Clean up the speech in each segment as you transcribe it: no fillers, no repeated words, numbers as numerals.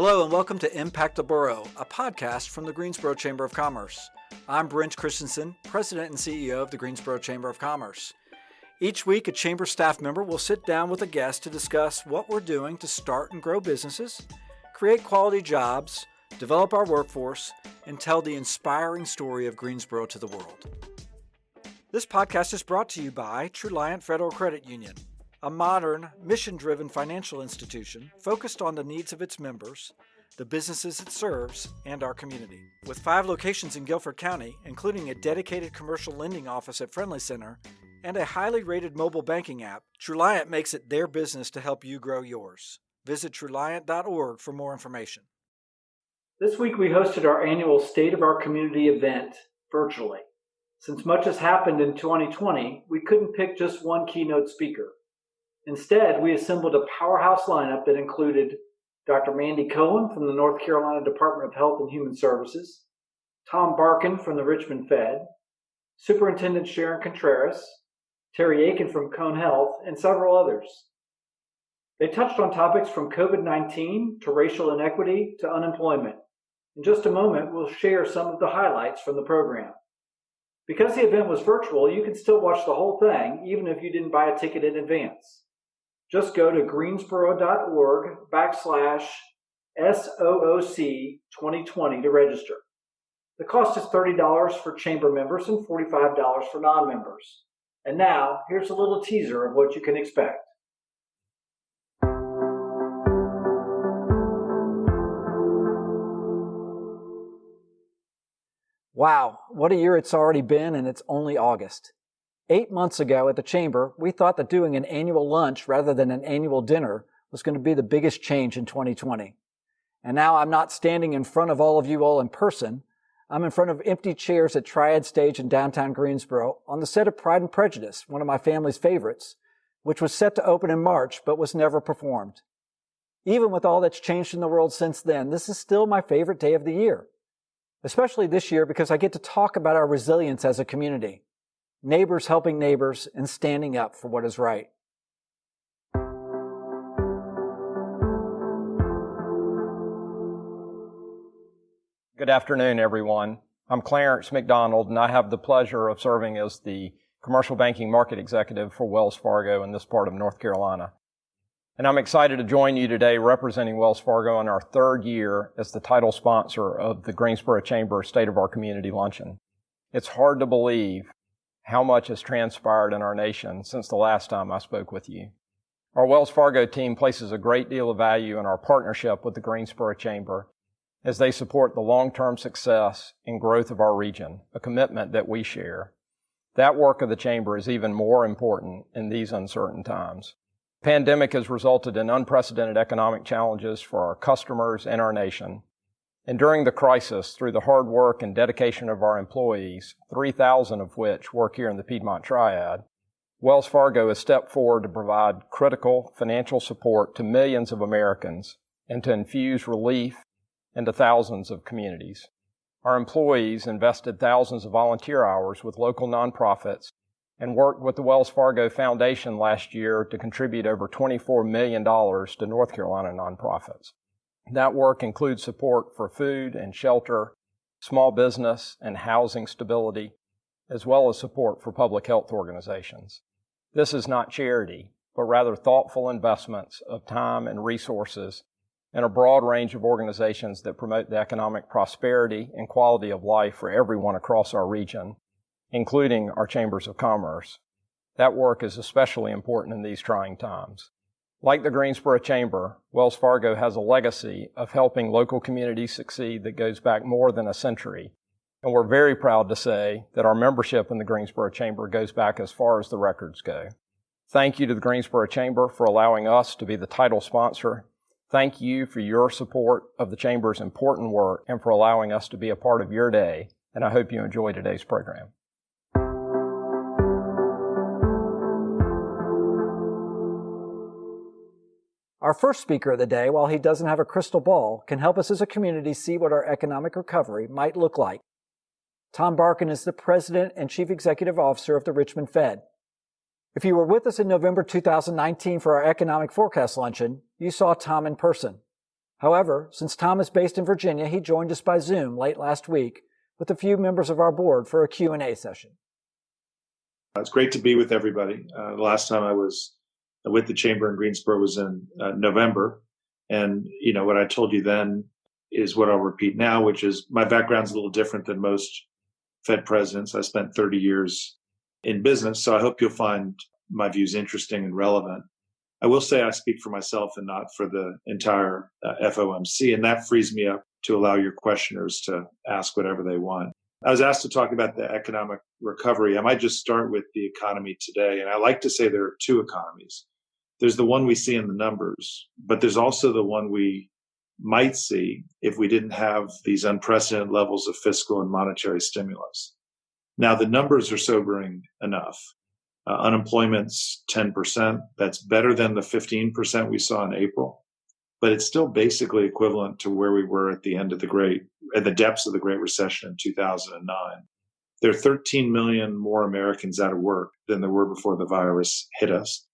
Hello and welcome to Impact the Borough, a podcast from the Greensboro Chamber of Commerce. I'm Brent Christensen, President and CEO of the Greensboro Chamber of Commerce. Each week, a Chamber staff member will sit down with a guest to discuss what we're doing to start and grow businesses, create quality jobs, develop our workforce, and tell the inspiring story of Greensboro to the world. This podcast is brought to you by Truliant Federal Credit Union, a modern, mission-driven financial institution focused on the needs of its members, the businesses it serves, and our community. With 5 locations in Guilford County, including a dedicated commercial lending office at Friendly Center and a highly rated mobile banking app, Truliant makes it their business to help you grow yours. Visit Truliant.org for more information. This week we hosted our annual State of Our Community event virtually. Since much has happened in 2020, we couldn't pick just one keynote speaker. Instead, we assembled a powerhouse lineup that included Dr. Mandy Cohen from the North Carolina Department of Health and Human Services, Tom Barkin from the Richmond Fed, Superintendent Sharon Contreras, Terry Aiken from Cone Health, and several others. They touched on topics from COVID-19 to racial inequity to unemployment. In just a moment, we'll share some of the highlights from the program. Because the event was virtual, you can still watch the whole thing, even if you didn't buy a ticket in advance. Just go to greensboro.org/SOOC2020 to register. The cost is $30 for chamber members and $45 for non-members. And now, here's a little teaser of what you can expect. Wow, what a year it's already been, and it's only August. 8 months ago at the Chamber, we thought that doing an annual lunch rather than an annual dinner was going to be the biggest change in 2020. And now I'm not standing in front of all of you all in person. I'm in front of empty chairs at Triad Stage in downtown Greensboro on the set of Pride and Prejudice, one of my family's favorites, which was set to open in March but was never performed. Even with all that's changed in the world since then, this is still my favorite day of the year. Especially this year because I get to talk about our resilience as a community. Neighbors helping neighbors and standing up for what is right. Good afternoon, everyone. I'm Clarence McDonald, and I have the pleasure of serving as the Commercial Banking Market Executive for Wells Fargo in this part of North Carolina. And I'm excited to join you today representing Wells Fargo in our 3rd year as the title sponsor of the Greensboro Chamber State of Our Community Luncheon. It's hard to believe how much has transpired in our nation since the last time I spoke with you. Our Wells Fargo team places a great deal of value in our partnership with the Greensboro Chamber as they support the long-term success and growth of our region, a commitment that we share. That work of the Chamber is even more important in these uncertain times. The pandemic has resulted in unprecedented economic challenges for our customers and our nation. And during the crisis, through the hard work and dedication of our employees, 3,000 of which work here in the Piedmont Triad, Wells Fargo has stepped forward to provide critical financial support to millions of Americans and to infuse relief into thousands of communities. Our employees invested thousands of volunteer hours with local nonprofits and worked with the Wells Fargo Foundation last year to contribute over $24 million to North Carolina nonprofits. That work includes support for food and shelter, small business and housing stability, as well as support for public health organizations. This is not charity, but rather thoughtful investments of time and resources in a broad range of organizations that promote the economic prosperity and quality of life for everyone across our region, including our chambers of commerce. That work is especially important in these trying times. Like the Greensboro Chamber, Wells Fargo has a legacy of helping local communities succeed that goes back more than a century. And we're very proud to say that our membership in the Greensboro Chamber goes back as far as the records go. Thank you to the Greensboro Chamber for allowing us to be the title sponsor. Thank you for your support of the Chamber's important work and for allowing us to be a part of your day. And I hope you enjoy today's program. Our first speaker of the day, while he doesn't have a crystal ball, can help us as a community see what our economic recovery might look like. Tom Barkin is the President and Chief Executive Officer of the Richmond Fed. If you were with us in November 2019 for our Economic Forecast Luncheon, you saw Tom in person. However, since Tom is based in Virginia, he joined us by Zoom late last week with a few members of our board for a Q&A session. It's great to be with everybody. The last time I was with the Chamber in Greensboro was in November. And, what I told you then is what I'll repeat now, which is my background's a little different than most Fed presidents. I spent 30 years in business, so I hope you'll find my views interesting and relevant. I will say I speak for myself and not for the entire FOMC, and that frees me up to allow your questioners to ask whatever they want. I was asked to talk about the economic recovery. I might just start with the economy today, and I like to say there are two economies. There's the one we see in the numbers, but there's also the one we might see if we didn't have these unprecedented levels of fiscal and monetary stimulus. Now, the numbers are sobering enough. Unemployment's 10%. That's better than the 15% we saw in April, but it's still basically equivalent to where we were at the depths of the Great Recession in 2009. There are 13 million more Americans out of work than there were before the virus hit us.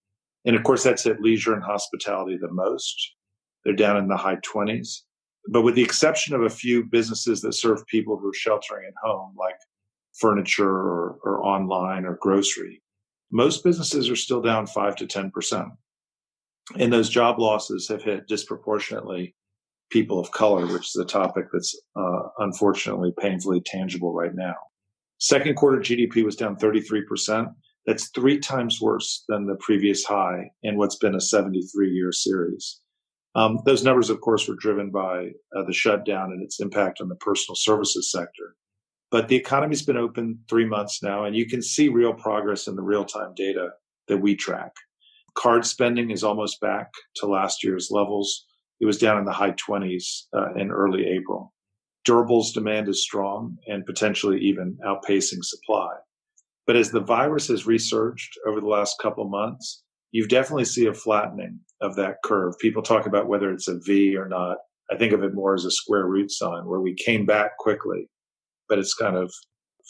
And of course, that's hit leisure and hospitality the most. They're down in the high 20s. But with the exception of a few businesses that serve people who are sheltering at home, like furniture or online or grocery, most businesses are still down 5 to 10%. And those job losses have hit disproportionately people of color, which is a topic that's unfortunately painfully tangible right now. Second quarter GDP was down 33%. That's 3 times worse than the previous high in what's been a 73-year series. Those numbers, of course, were driven by the shutdown and its impact on the personal services sector. But the economy's been open 3 months now, and you can see real progress in the real-time data that we track. Card spending is almost back to last year's levels. It was down in the high 20s in early April. Durables demand is strong and potentially even outpacing supply. But as the virus has resurged over the last couple of months, you definitely see a flattening of that curve. People talk about whether it's a V or not. I think of it more as a square root sign where we came back quickly, but it's kind of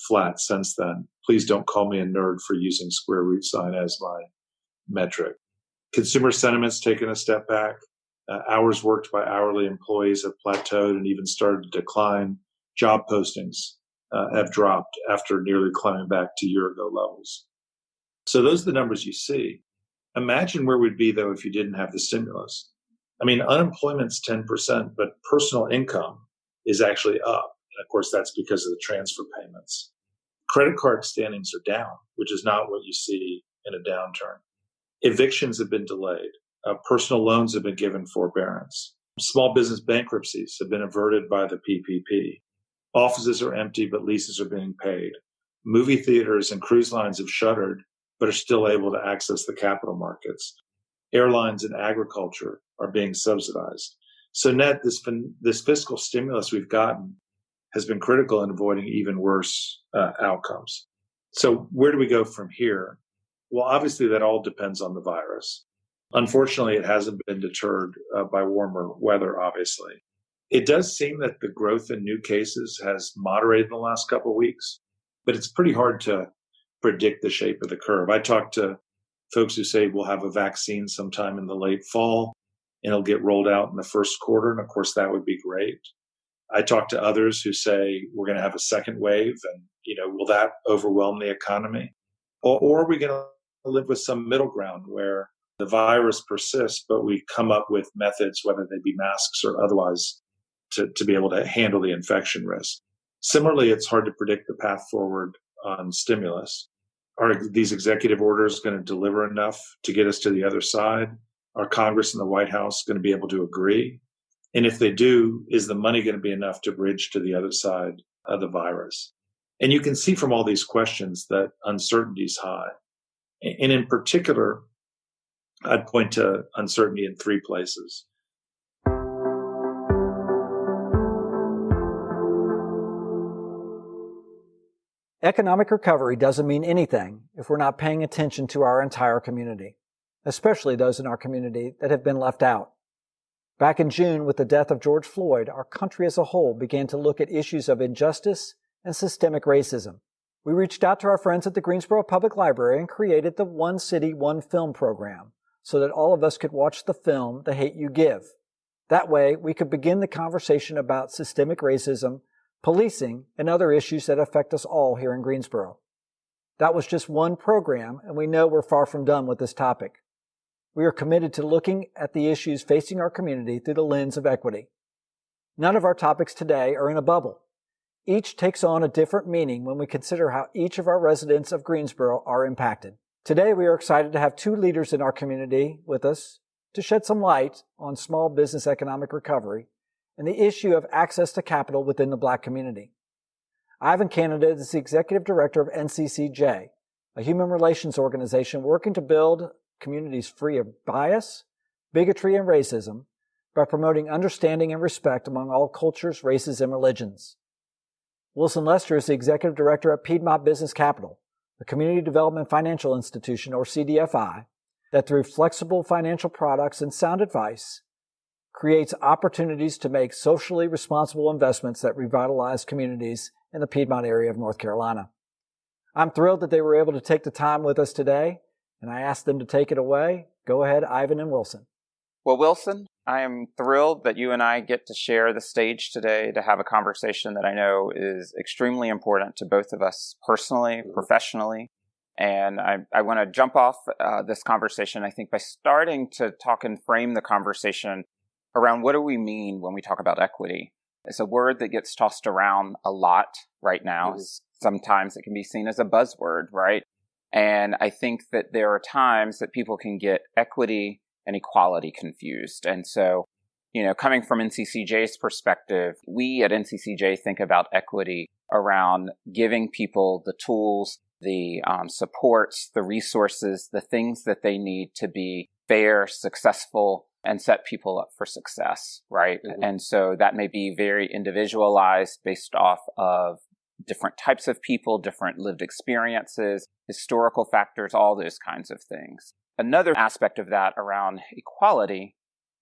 flat since then. Please don't call me a nerd for using square root sign as my metric. Consumer sentiment's taken a step back. Hours worked by hourly employees have plateaued and even started to decline. Job postings have dropped after nearly climbing back to year-ago levels. So those are the numbers you see. Imagine where we'd be, though, if you didn't have the stimulus. I mean, unemployment's 10%, but personal income is actually up. And of course, that's because of the transfer payments. Credit card standings are down, which is not what you see in a downturn. Evictions have been delayed. Personal loans have been given forbearance. Small business bankruptcies have been averted by the PPP. Offices are empty, but leases are being paid. Movie theaters and cruise lines have shuttered, but are still able to access the capital markets. Airlines and agriculture are being subsidized. So net, this fiscal stimulus we've gotten has been critical in avoiding even worse outcomes. So where do we go from here? Well, obviously that all depends on the virus. Unfortunately, it hasn't been deterred by warmer weather, obviously. It does seem that the growth in new cases has moderated in the last couple of weeks, but it's pretty hard to predict the shape of the curve. I talked to folks who say we'll have a vaccine sometime in the late fall and it'll get rolled out in the first quarter. And of course, that would be great. I talked to others who say we're going to have a second wave and, will that overwhelm the economy? Or are we going to live with some middle ground where the virus persists, but we come up with methods, whether they be masks or otherwise, to be able to handle the infection risk? Similarly, it's hard to predict the path forward on stimulus. Are these executive orders going to deliver enough to get us to the other side? Are Congress and the White House going to be able to agree? And if they do, is the money going to be enough to bridge to the other side of the virus? And you can see from all these questions that uncertainty is high. And in particular, I'd point to uncertainty in 3 places. Economic recovery doesn't mean anything if we're not paying attention to our entire community, especially those in our community that have been left out. Back in June, with the death of George Floyd, our country as a whole began to look at issues of injustice and systemic racism. We reached out to our friends at the Greensboro Public Library and created the One City, One Film program so that all of us could watch the film, The Hate U Give. That way, we could begin the conversation about systemic racism, policing, and other issues that affect us all here in Greensboro. That was just one program, and we know we're far from done with this topic. We are committed to looking at the issues facing our community through the lens of equity. None of our topics today are in a bubble. Each takes on a different meaning when we consider how each of our residents of Greensboro are impacted. Today, we are excited to have two leaders in our community with us to shed some light on small business economic recovery and the issue of access to capital within the Black community. Ivan Canada is the Executive Director of NCCJ, a human relations organization working to build communities free of bias, bigotry, and racism by promoting understanding and respect among all cultures, races, and religions. Wilson Lester is the Executive Director at Piedmont Business Capital, a community development financial institution, or CDFI, that through flexible financial products and sound advice creates opportunities to make socially responsible investments that revitalize communities in the Piedmont area of North Carolina. I'm thrilled that they were able to take the time with us today, and I asked them to take it away. Go ahead, Ivan and Wilson. Well, Wilson, I am thrilled that you and I get to share the stage today to have a conversation that I know is extremely important to both of us personally, professionally. And I want to jump off this conversation, I think, by starting to talk and frame the conversation around what do we mean when we talk about equity. It's a word that gets tossed around a lot right now. Mm-hmm. Sometimes it can be seen as a buzzword, right? And I think that there are times that people can get equity and equality confused. And so, coming from NCCJ's perspective, we at NCCJ think about equity around giving people the tools, the supports, the resources, the things that they need to be fair, successful, and set people up for success, right? Mm-hmm. And so that may be very individualized based off of different types of people, different lived experiences, historical factors, all those kinds of things. Another aspect of that around equality,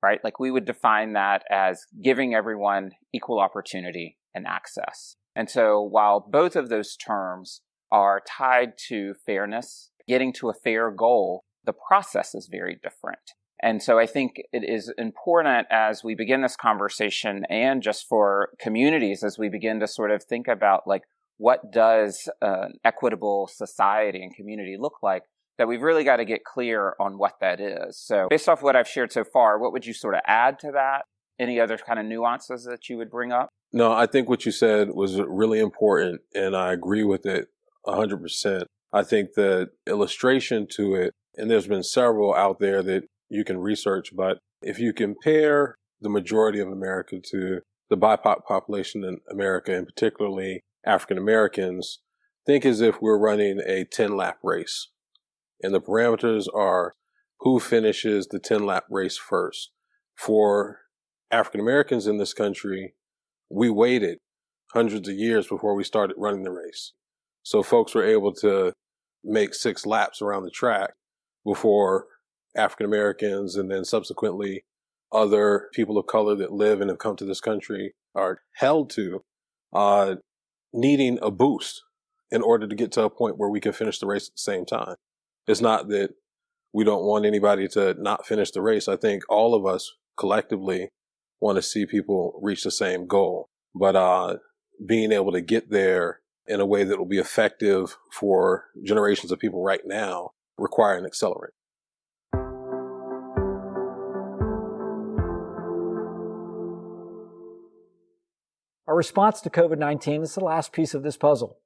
right? Like we would define that as giving everyone equal opportunity and access. And so while both of those terms are tied to fairness, getting to a fair goal, the process is very different. And so I think it is important as we begin this conversation and just for communities as we begin to sort of think about like what does an equitable society and community look like, that we've really got to get clear on what that is. So based off what I've shared so far, what would you sort of add to that? Any other kind of nuances that you would bring up? No, I think what you said was really important, and I agree with it 100%. I think the illustration to it, and there's been several out there that you can research, but if you compare the majority of America to the BIPOC population in America, and particularly African Americans, think as if we're running a 10-lap race. And the parameters are who finishes the 10-lap race first. For African Americans in this country, we waited hundreds of years before we started running the race. So folks were able to make 6 laps around the track before African Americans and then subsequently other people of color that live and have come to this country are held to needing a boost in order to get to a point where we can finish the race at the same time. It's not that we don't want anybody to not finish the race. I think all of us collectively want to see people reach the same goal. But being able to get there in a way that will be effective for generations of people right now require an accelerant. Our response to COVID-19 is the last piece of this puzzle.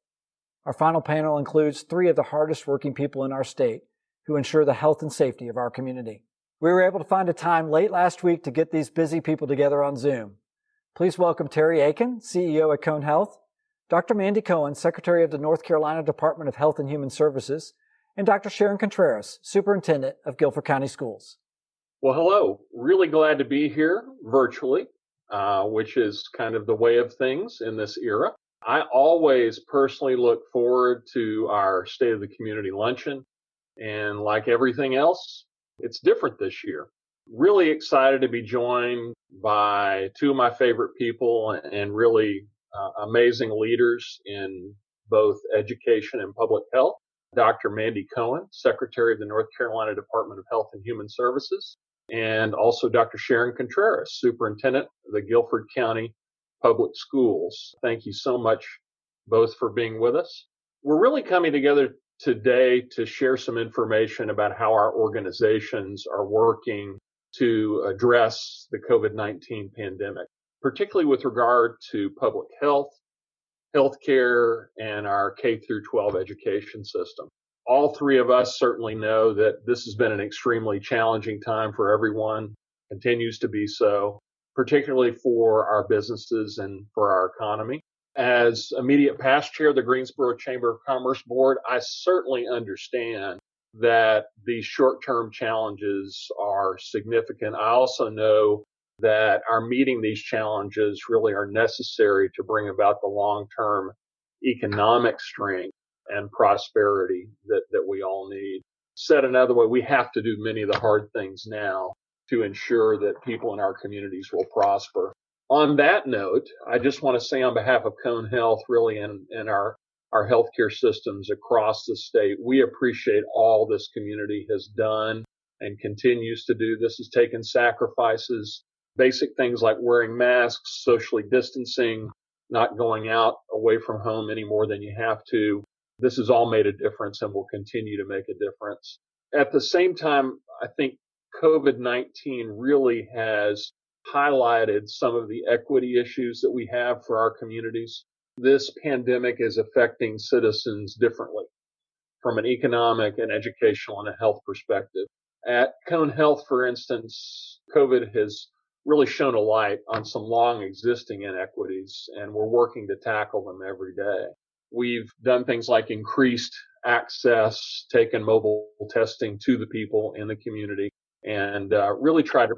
Our final panel includes 3 of the hardest working people in our state who ensure the health and safety of our community. We were able to find a time late last week to get these busy people together on Zoom. Please welcome Terry Aiken, CEO at Cone Health, Dr. Mandy Cohen, Secretary of the North Carolina Department of Health and Human Services, and Dr. Sharon Contreras, Superintendent of Guilford County Schools. Well, hello. Really glad to be here virtually, which is kind of the way of things in this era. I always personally look forward to our State of the Community Luncheon. And like everything else, it's different this year. Really excited to be joined by 2 of my favorite people and really amazing leaders in both education and public health. Dr. Mandy Cohen, Secretary of the North Carolina Department of Health and Human Services, and also Dr. Sharon Contreras, Superintendent of the Guilford County Public Schools. Thank you so much both for being with us. We're really coming together today to share some information about how our organizations are working to address the COVID-19 pandemic, particularly with regard to public health, healthcare, and our K through 12 education system. All three of us certainly know that this has been an extremely challenging time for everyone, continues to be so, particularly for our businesses and for our economy. As immediate past chair of the Greensboro Chamber of Commerce Board, I certainly understand that these short-term challenges are significant. I also know that our meeting these challenges really are necessary to bring about the long-term economic strength and prosperity that we all need. Said another way, we have to do many of the hard things now to ensure that people in our communities will prosper. On that note, I just want to say on behalf of Cone Health, really, and our healthcare systems across the state, we appreciate all this community has done and continues to do. This has taken sacrifices, basic things like wearing masks, socially distancing, not going out away from home any more than you have to. This has all made a difference and will continue to make a difference. At the same time, I think COVID-19 really has highlighted some of the equity issues that we have for our communities. This pandemic is affecting citizens differently from an economic and educational and a health perspective. At Cone Health, for instance, COVID has really shone a light on some long existing inequities, and we're working to tackle them every day. We've done things like increased access, taken mobile testing to the people in the community, and really try to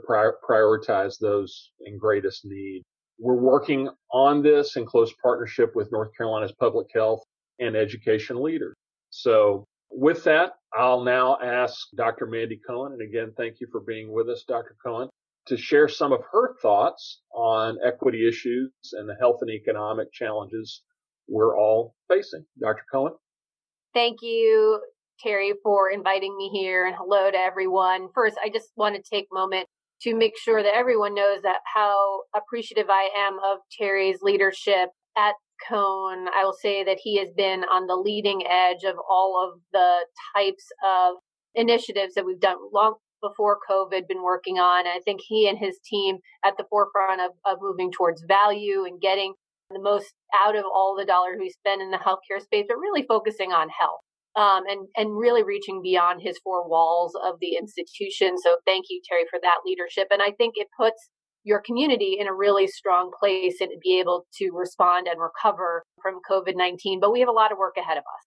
prioritize those in greatest need. We're working on this in close partnership with North Carolina's public health and education leaders. So with that, I'll now ask Dr. Mandy Cohen, and again, thank you for being with us, Dr. Cohen, to share some of her thoughts on equity issues and the health and economic challenges we're all facing. Dr. Cohen? Thank you, Terry, for inviting me here, and hello to everyone. First, I just want to take a moment to make sure that everyone knows that how appreciative I am of Terry's leadership at Cone. I will say that he has been on the leading edge of all of the types of initiatives that we've done long before COVID been working on. And I think he and his team at the forefront of moving towards value and getting the most out of all the dollars we spend in the healthcare space, but really focusing on health. And really reaching beyond his four walls of the institution. So thank you, Terry, for that leadership. And I think it puts your community in a really strong place and be able to respond and recover from COVID-19. But we have a lot of work ahead of us.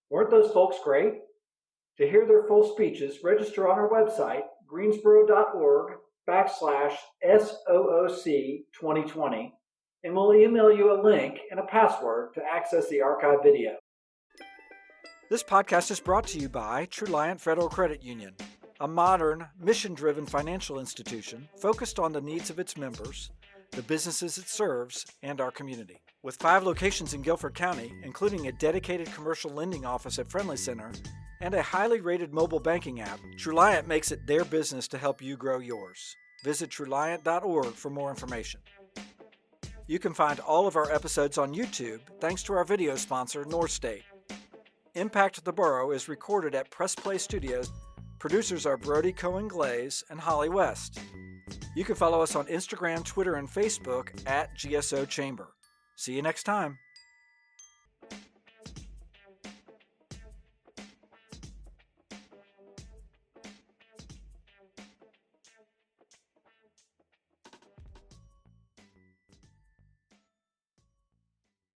Weren't those folks great? To hear their full speeches, register on our website, greensboro.org/SOOC2020, and we'll email you a link and a password to access the archive video. This podcast is brought to you by Truliant Federal Credit Union, a modern, mission-driven financial institution focused on the needs of its members, the businesses it serves, and our community. With 5 locations in Guilford County, including a dedicated commercial lending office at Friendly Center, and a highly rated mobile banking app, Truliant makes it their business to help you grow yours. Visit Truliant.org for more information. You can find all of our episodes on YouTube thanks to our video sponsor, North State. Impact of the Borough is recorded at Press Play Studios. Producers are Brody Cohen Glaze and Holly West. You can follow us on Instagram, Twitter, and Facebook at GSO Chamber. See you next time.